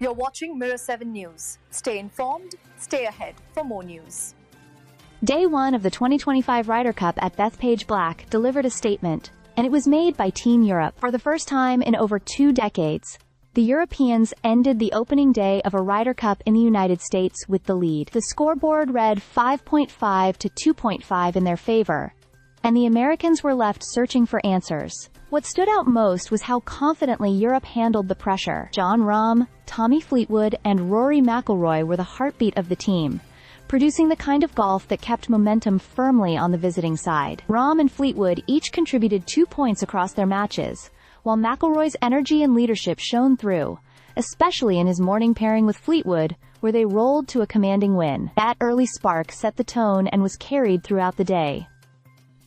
You're watching Mirror 7 News. Stay informed, stay ahead for more news. Day 1 of the 2025 Ryder Cup at Bethpage Black delivered a statement, and it was made by Team Europe. For the first time in over 2 decades, the Europeans ended the opening day of a Ryder Cup in the United States with the lead. The scoreboard read 5.5 to 2.5 in their favor, and the Americans were left searching for answers. What stood out most was how confidently Europe handled the pressure. Jon Rahm, Tommy Fleetwood, and Rory McIlroy were the heartbeat of the team, producing the kind of golf that kept momentum firmly on the visiting side. Brom and Fleetwood each contributed 2 points across their matches, while McIlroy's energy and leadership shone through, especially in his morning pairing with Fleetwood, where they rolled to a commanding win. That early spark set the tone and was carried throughout the day.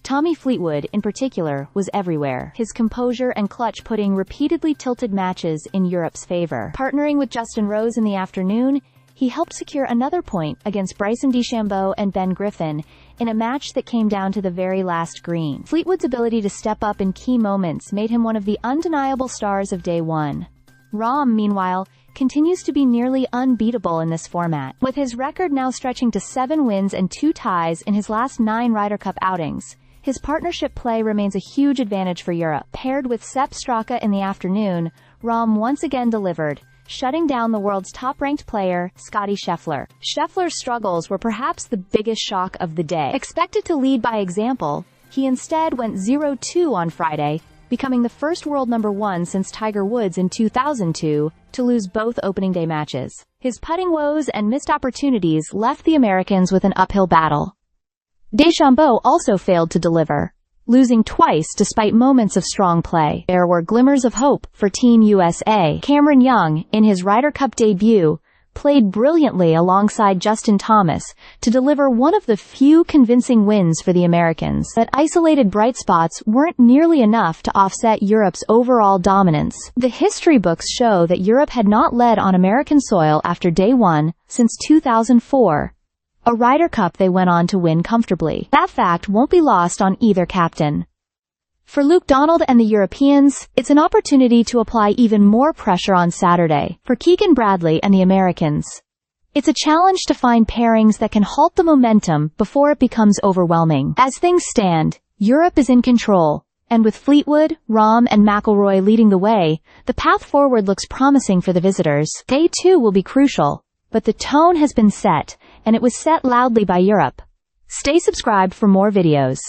Tommy Fleetwood, in particular, was everywhere, his composure and clutch putting repeatedly tilted matches in Europe's favor. Partnering with Justin Rose in the afternoon, he helped secure another point against Bryson DeChambeau and Ben Griffin in a match that came down to the very last green. Fleetwood's ability to step up in key moments made him one of the undeniable stars of Day 1. Rahm, meanwhile, continues to be nearly unbeatable in this format, with his record now stretching to 7 wins and 2 ties in his last 9 Ryder Cup outings. His partnership play remains a huge advantage for Europe. Paired with Sepp Straka in the afternoon, Rahm once again delivered, shutting down the world's top-ranked player, Scottie Scheffler. Scheffler's struggles were perhaps the biggest shock of the day. Expected to lead by example, he instead went 0-2 on Friday, becoming the first world number 1 since Tiger Woods in 2002 to lose both opening day matches. His putting woes and missed opportunities left the Americans with an uphill battle. DeChambeau also failed to deliver, losing twice despite moments of strong play. There were glimmers of hope for Team USA. Cameron Young, in his Ryder Cup debut, played brilliantly alongside Justin Thomas to deliver one of the few convincing wins for the Americans. But isolated bright spots weren't nearly enough to offset Europe's overall dominance. The history books show that Europe had not led on American soil after Day 1 since 2004. A Ryder Cup they went on to win comfortably. That fact won't be lost on either captain. For Luke Donald and the Europeans, it's an opportunity to apply even more pressure on Saturday. For Keegan Bradley and the Americans, it's a challenge to find pairings that can halt the momentum before it becomes overwhelming. As things stand, Europe is in control, and with Fleetwood, Rahm, and McIlroy leading the way, the path forward looks promising for the visitors. Day 2 will be crucial, but the tone has been set, and it was set loudly by Europe. Stay subscribed for more videos.